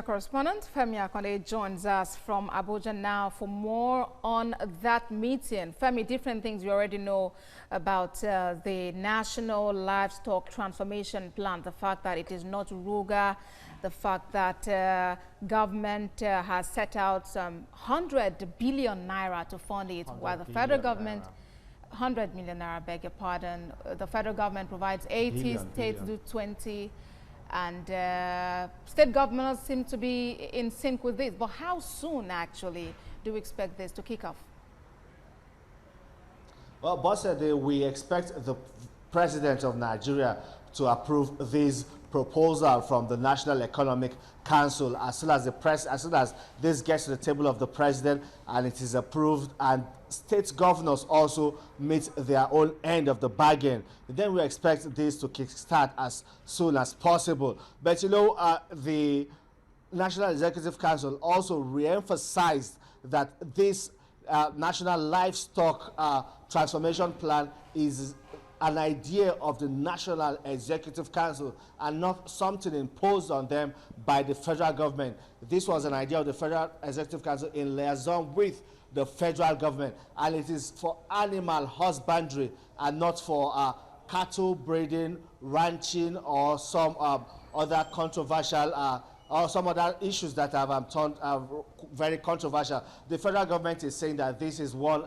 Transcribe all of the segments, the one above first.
correspondent Femi Akande joins us from Abuja now for more on that meeting. Femi, different things you already know about the National Livestock Transformation Plan, the fact that it is not Ruga, the fact that government has set out some 100 billion naira to fund it, while the federal government, 100 million naira, beg your pardon, the federal government provides 80, states do 20. And state governors seem to be in sync with this. But how soon, actually, do we expect this to kick off? Well, Bossede, we expect the president of Nigeria to approve this proposal from the National Economic Council as soon as this gets to the table of the president and it is approved, and state governors also meet their own end of the bargain. Then we expect this to kickstart as soon as possible. But you know, the National Executive Council also re-emphasized that this National Livestock Transformation Plan is an idea of the National Executive Council and not something imposed on them by the federal government. This was an idea of the Federal Executive Council in liaison with the federal government, and it is for animal husbandry and not for cattle breeding, ranching, or some other controversial or some other issues that have turned very controversial. The federal government is saying that this is one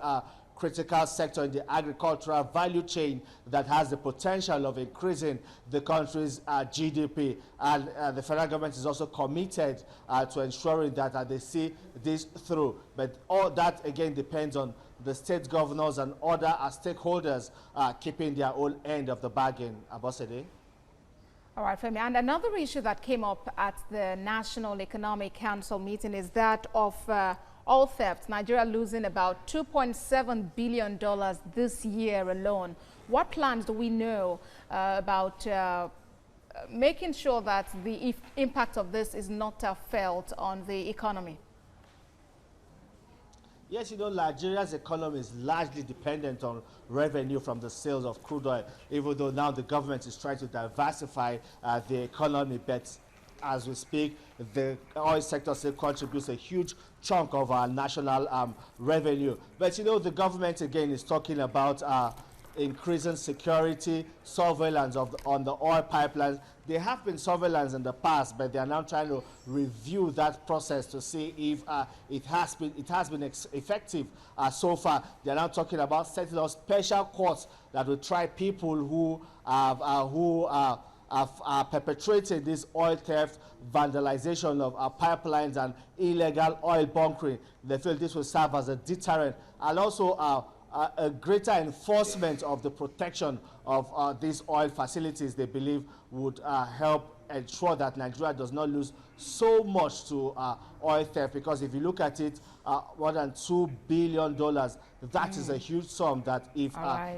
critical sector in the agricultural value chain that has the potential of increasing the country's GDP. And the federal government is also committed to ensuring that they see this through. But all that, again, depends on the state governors and other stakeholders keeping their own end of the bargain. Abosede. All right, Femi. And another issue that came up at the National Economic Council meeting is that of oil theft. Nigeria losing about $2.7 billion this year alone. What plans do we know about making sure that the impact of this is not felt on the economy? Yes, you know, Nigeria's economy is largely dependent on revenue from the sales of crude oil, even though now the government is trying to diversify the economy. But as we speak, the oil sector still contributes a huge chunk of our national revenue. But you know, the government again is talking about increasing security, surveillance on the oil pipelines. There have been surveillance in the past, but they are now trying to review that process to see if it has been effective so far. They are now talking about setting up special courts that will try people who are perpetrating this oil theft, vandalization of pipelines, and illegal oil bunkering. They feel this will serve as a deterrent, and also a greater enforcement of the protection of these oil facilities. They believe would help ensure that Nigeria does not lose so much to oil theft, because if you look at it, more than $2 billion, that is a huge sum that if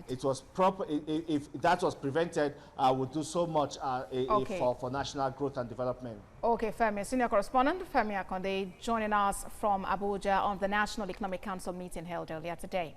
it was proper, if that was prevented, would do so much for national growth and development. Okay, Femi. Senior correspondent Femi Akande joining us from Abuja on the National Economic Council meeting held earlier today.